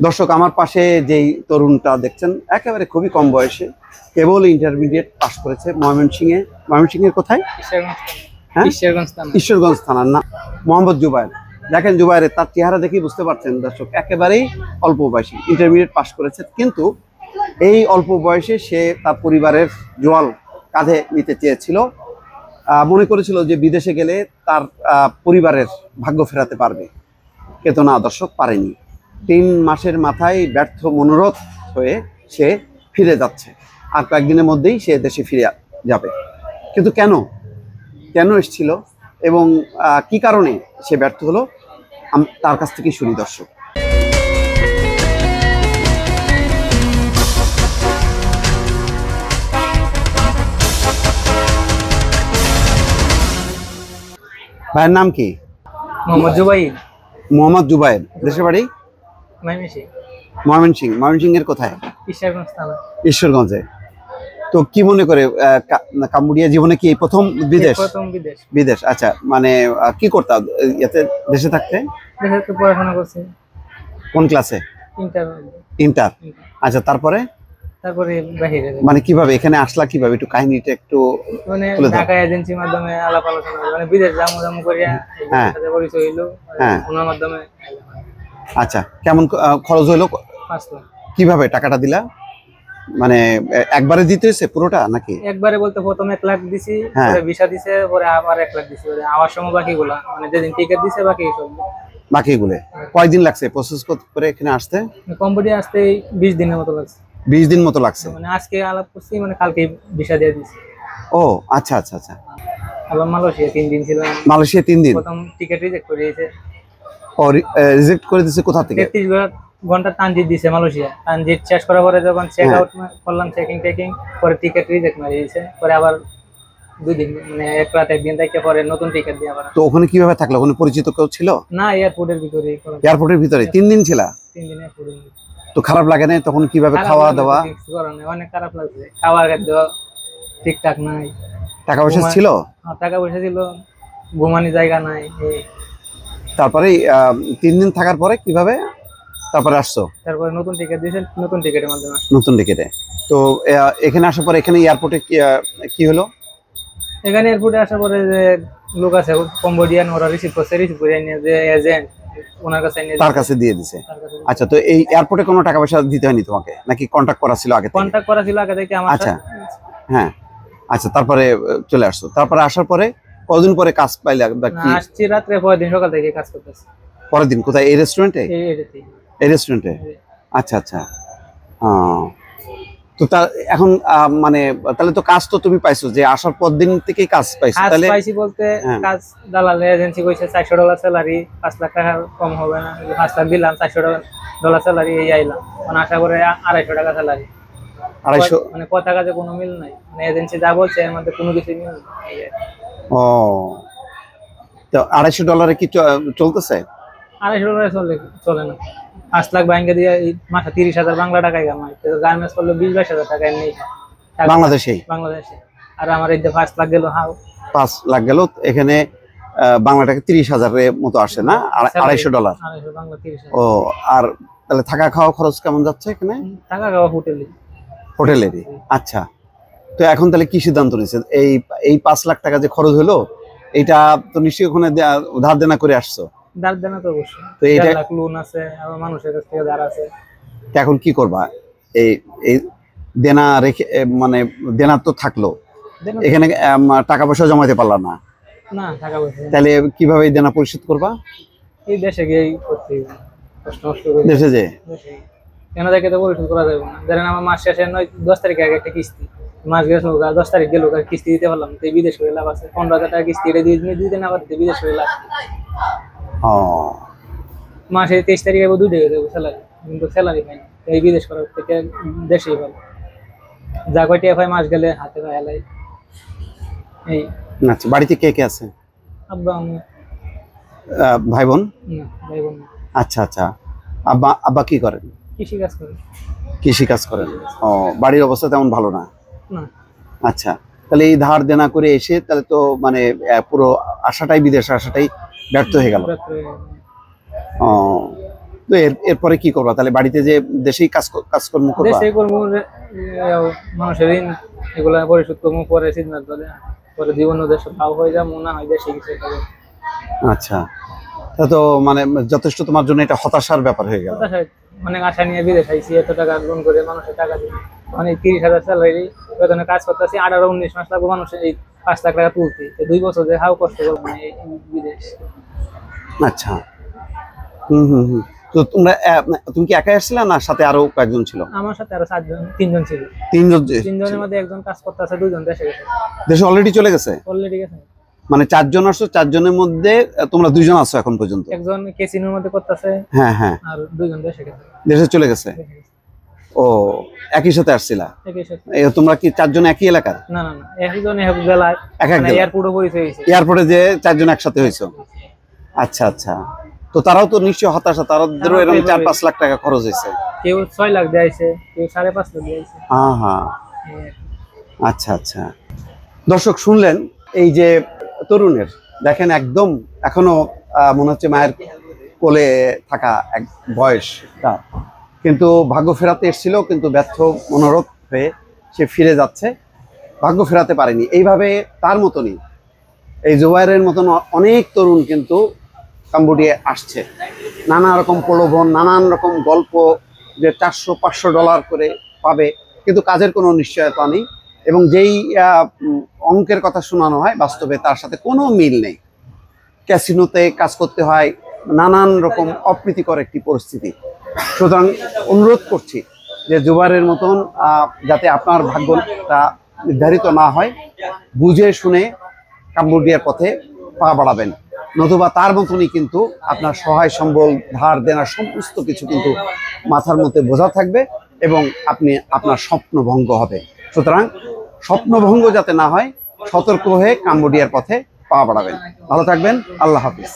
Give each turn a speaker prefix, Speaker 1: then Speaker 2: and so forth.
Speaker 1: দর্শক, আমার পাশে যেই তরুণটা দেখছেন একেবারে খুবই কম বয়সে, কেবল ইন্টারমিডিয়েট পাস করেছে ময়মনসিংহের কোথায়? হ্যাঁ, ঈশ্বরগঞ্জ থানার না, মোহাম্মদ জুবায়ের। দেখেন জুবায়ের, তার চেহারা দেখেই বুঝতে পারছেন দর্শক, একেবারেই অল্প বয়সী, ইন্টারমিডিয়েট পাস করেছে। কিন্তু এই অল্প বয়সে সে তার পরিবারের জোয়াল কাঁধে নিতে চেয়েছিল, মনে করেছিল যে বিদেশে গেলে তার পরিবারের ভাগ্য ফেরাতে পারবে, কিন্তু না দর্শক, পারেনি। 3 মাসের মাথায় ব্যর্থ মনোরথ হয়ে সে ফিরে যাচ্ছে, আর কয়েকদিনের মধ্যেই সে দেশে ফিরে যাবে। কিন্তু কেন এসেছিল এবং কি কারণে সে ব্যর্থ হলো, তার কাছ থেকেই শুনি দর্শক। ভাইয়ের নাম কি?
Speaker 2: মোহাম্মদ জুবাইর।
Speaker 1: মোহাম্মদ জুবায়ের। দেশের বাড়ি ময়মনসিংহের কোথায়? ঈশ্বরগঞ্জে। তো কি মনে করে কাম্বোডিয়া জীবনে কি প্রথম বিদেশ? বিদেশ। আচ্ছা, মানে কি করতাম এতে দেশে থাকতে?
Speaker 2: পড়াশোনা করছি।
Speaker 1: কোন ক্লাসে? ইন্টার। আচ্ছা, তারপরে
Speaker 2: বাহিরে
Speaker 1: মানে কিভাবে এখানে আসলা, কিভাবে একটু কাহিনীটা একটু
Speaker 2: মানে ঢাকা এজেন্সির মাধ্যমে আলাপ আলোচনা, মানে বিদেশ যামু করিয়া পরিচয় হইলো ওনার মাধ্যমে।
Speaker 1: আচ্ছা, কেমন খরচ হইলো?
Speaker 2: 5 লাখ।
Speaker 1: কিভাবে টাকাটা দিলা? মানে একবারে দিতে হয়েছে পুরোটা নাকি?
Speaker 2: একবারে বলতে প্রথম 1 লাখ দিছি, পরে ভিসা দিছে, পরে আবার 1 লাখ দিছি, পরে আওয়ার সময় বাকিগুলা, মানে যেদিন টিকেট দিছে বাকিগুলো। কয়দিন লাগছে প্রসেস করে এখানে আসতে? কম্বোডিয়া আসতে 20 দিনের মতো লাগছে।
Speaker 1: 20 দিন মতো লাগছে।
Speaker 2: মানে আজকে আলাপ করছি, মানে কালকে ভিসা দিয়ে দিছি।
Speaker 1: ও আচ্ছা আচ্ছা আচ্ছা।
Speaker 2: আবার মালয়েশিয়া 3 দিন ছিল।
Speaker 1: মালয়েশিয়া 3 দিন।
Speaker 2: প্রথম টিকেট রিজেক্ট করে দিয়েছে।
Speaker 1: ও রিজেক্ট করে দিয়েছে কোথা থেকে?
Speaker 2: 33 ঘন্টা ট্রানজিট দিছে মালয়েশিয়া। ট্রানজিট শেষ করার পরে যখন চেক আউট করলাম, টেকিং পরে টিকেট রিজেক্ট মারি দিয়েছে। পরে আবার 2 দিন, মানে 1 রাত 1 দিন থেকে পরে নতুন টিকেট দিয়ে আবার।
Speaker 1: তো ওখানে কিভাবে থাকলো? ওখানে পরিচিত কেউ ছিল
Speaker 2: না? এয়ারপোর্টের ভিতরে।
Speaker 1: 3 দিন ছিল।
Speaker 2: 3 দিন এয়ারপোর্টে।
Speaker 1: তো খারাপ লাগে না তখন? কিভাবে খাওয়া দাওয়া?
Speaker 2: অনেক খারাপ লাগছে, খাওয়ার খাদ্য ঠিকঠাক নাই।
Speaker 1: টাকা পয়সা ছিল?
Speaker 2: টাকা পয়সা ছিল, ঘুমানোর জায়গা নাই।
Speaker 1: তারপরে 3 দিন থাকার পরে কিভাবে তারপরে আসছো?
Speaker 2: তারপরে নতুন টিকেট দিয়েছেন, নতুন টিকেটের মাধ্যমে।
Speaker 1: নতুন টিকেটে। তো এখানে আসার পরে এখানে এয়ারপোর্টে কি হলো?
Speaker 2: এখানে এয়ারপোর্টে আসার পরে যে লোক আছে কম্বোডিয়ান, ওরা রিসিভ করে নিয়ে যে এজেন্ট, ওনার কাছে নিয়ে
Speaker 1: তার কাছে দিয়ে দিছে। আচ্ছা, তো এই এয়ারপোর্টে কোনো টাকা পয়সা দিতে হয়নি তোমাকে নাকি কন্টাক্ট করা ছিল আগে থেকে?
Speaker 2: কন্টাক্ট করা ছিল আগে থেকে আমার।
Speaker 1: আচ্ছা, হ্যাঁ। আচ্ছা, তারপরে চলে আসছো। তারপরে আসার পরে কতদিন পরে কাজ পাইলে?
Speaker 2: আসছি রাত্রে, পরের দিন সকাল থেকে কাজ করতেছি।
Speaker 1: পরের দিন কোথায়? এই রেস্টুরেন্টে? এই রেস্টুরেন্টে। আচ্ছা আচ্ছা। তো এখন মানে তাহলে তো কাজ তো তুমি পাইছো, যে আসার পর দিন থেকে কাজ পাইছো?
Speaker 2: তাহলে পাইছি বলতে কাজ দালাল এজেন্সি কইছে $400 স্যালারি, 5 লাখ টাকা কম হবে না। 5 লাখ দিলাম, $400 স্যালারি, এই আইলাম। মানে আশা করে $250 টাকা স্যালারি।
Speaker 1: 250?
Speaker 2: মানে কথা কাজে কোনো মিল নাই, মানে এজেন্সি যা বলছে এর মধ্যে কোনো কিছু মিল নাই।
Speaker 1: ও, তো $250 কি চলতেছে?
Speaker 2: $250 চলে না। 5 লাখ ব্যাংকে দিয়ে মাসে 30,000 বাংলা টাকায় কামাই। গার্মেন্টস করলে 20-22 হাজার টাকা এমনি
Speaker 1: বাংলাদেশে।
Speaker 2: আর আমার এই যে 5 লাখ গেল।
Speaker 1: 5 লাখ গেল এখানে, বাংলা টাকা 30,000-এর মতো আসে না? $250।
Speaker 2: বাংলা 30,000।
Speaker 1: ও, আর তাহলে থাকা খাওয়া খরচ কেমন যাচ্ছে এখানে?
Speaker 2: থাকা খাওয়া
Speaker 1: হোটেলেরই। আচ্ছা, তো এখন তাহলে কি সিদ্ধান্ত নিয়েছে? এই 5 লাখ টাকা যে খরচ হলো, এটা তো নিশ্চয়ই ওখানে ধার দেনা করে আসছো?
Speaker 2: ধার দেনা তো অবশ্যই।
Speaker 1: তো এইটা
Speaker 2: লোন আছে, আবার মানুষের কাছ থেকে ধার আছে।
Speaker 1: এখন কি করবা? এই দেনা রেখে, মানে দেনা তো থাকলো, এখানে টাকা পয়সা জমাতে পারলা না?
Speaker 2: না, টাকা পয়সা। তাহলে
Speaker 1: কিভাবে এই দেনা পরিশোধ করবা?
Speaker 2: এই দেশে গিয়ে করতে হবে, কষ্ট করে।
Speaker 1: দেশে যে
Speaker 2: কেন দেখে তো পরিশোধ করা যাবে না। ধরেন আমার মাস শেষে 10 তারিখে আগে একটা কিস্তি, মাস গেছে 10 তারিখ গেল, কিস্তি দিতে পারলাম তো বিদেশ করে লাভ আছে। 15,000 টাকা কিস্তি এটা দিতে না পারতে বিদেশ করে লাভ। মাসে 23 তারিখে 2 টাকা দেবো স্যালারি, কিন্তু স্যালারি পাই না। এই বিদেশ করার থেকে দেশেই ভালো, যা কয়টি এফআই মাস গেলে হাতে পায় হেলাই। এই
Speaker 1: আচ্ছা, বাড়িতে কে কে আছে?
Speaker 2: আব্বা, আম্মু।
Speaker 1: ভাই বোন?
Speaker 2: না, ভাই বোন।
Speaker 1: আচ্ছা আচ্ছা। আব্বা কি করেন? কৃষি কাজ করেন। ও, বাড়ির অবস্থা তেমন ভালো না?
Speaker 2: না।
Speaker 1: আচ্ছা, তাহলে এই ধার দেনা করে এসে তাহলে তো মানে পুরো আশাটাই, বিদেশে আশাটাই ব্যর্থ হয়ে গেল। তো এরপরে কি করবা তাহলে? বাড়িতে যে দেশেই কাজকর্ম করবা?
Speaker 2: দেশেই করবো, মানুষের ঋণ এগুলা পরিশোধ করবো, পরে সিদ্ধান্ত পরে জীবন দেশে ভাব হয়ে যা মনে হয় দেশে কিছু করবো।
Speaker 1: আচ্ছা, তা তো মানে যথেষ্ট তোমার জন্য এটা হতাশার ব্যাপার হয়ে গেল।
Speaker 2: অনেক আশা নিয়ে বিদেশ আইছি, এত টাকা লোন করে মানুষের টাকা দিয়ে, মানে 30,000 স্যালারি বেতনে কাজ করতেছি, 18-19 মাস লাগবে মানুষের এই 5 লাখ টাকা তুলতে। 2 বছর যে হাও কষ্ট করবো না এই বিদেশ।
Speaker 1: আচ্ছা, তো তুমি কি একাই আসছিলে না সাথে আরো কয়েকজন ছিল?
Speaker 2: আমার সাথে আরো 3জন ছিল। তিনজনের মধ্যে একজন কাজ করতেছে, 2জন দেশে গেছে।
Speaker 1: দেশে অলরেডি চলে গেছে?
Speaker 2: অলরেডি গেছে।
Speaker 1: মানে 4 জন আসছো, 4 জনের মধ্যে তোমরা 2 জন আছো এখন পর্যন্ত?
Speaker 2: একজন কেসিনোর মধ্যে করতেছে,
Speaker 1: হ্যাঁ হ্যাঁ,
Speaker 2: আর 2জন দেশে গেছে।
Speaker 1: দেশে চলে গেছে। ও, একই সাথে আসছিলা?
Speaker 2: একই সাথে।
Speaker 1: তোমরা কি 4 জন একই এলাকার?
Speaker 2: না না না, একজন এক জেলায়, মানে এয়ারপোর্টে পরিচয় হইছে।
Speaker 1: এয়ারপোর্টে যে 4 জন একসাথে হইছো? আচ্ছা আচ্ছা, তো তারাও তো নিশ্চয়ই হতাশা, তাদেরও এরকম 4-5 লাখ টাকা খরচ হয়েছে।
Speaker 2: কেউ 6 লাখ দিয়েছে, কেউ 5.5 লাখ দিয়েছে।
Speaker 1: হ্যাঁ হ্যাঁ, আচ্ছা আচ্ছা। দর্শক শুনলেন এই যে তরুণের, দেখেন একদম এখনো মনে হচ্ছে মায়ের কোলে থাকা এক বয়সটা, কিন্তু ভাগ্য ফেরাতে এসেছিল, কিন্তু ব্যর্থ মনোরথ হয়ে সে ফিরে যাচ্ছে, ভাগ্য ফেরাতে পারেনি। এইভাবে তার মতনই এই জুবায়েরের মতন অনেক তরুণ কিন্তু কাম্বোডিয়ায় আসছে, নানা রকম প্রলোভন, নানান রকম গল্প যে $400-500 করে পাবে, কিন্তু কাজের কোনো নিশ্চয়তা নেই, এবং যেই অঙ্কের কথা শোনানো হয় বাস্তবে তার সাথে কোনো মিল নেই। ক্যাসিনোতে কাজ করতে হয়, নানান রকম অপ্রীতিকর একটি পরিস্থিতি। সুতরাং অনুরোধ করছি যে জুবায়েরের মতন যাতে আপনার ভাগ্যটা নির্ধারিত না হয়, বুঝে শুনে কাম্বোডিয়ার পথে পা বাড়াবেন, নতুবা তার মতনই কিন্তু আপনার সহায় সম্বল, ধার দেনা সমস্ত কিছু কিন্তু মাথার মধ্যে বোঝা থাকবে এবং আপনার স্বপ্নভঙ্গ হবে। সুতরাং স্বপ্নভঙ্গ যাতে না হয়, সতর্ক হয়ে কাম্বোডিয়ার পথে পা বাড়াবেন। ভালো থাকবেন, আল্লাহ হাফিজ।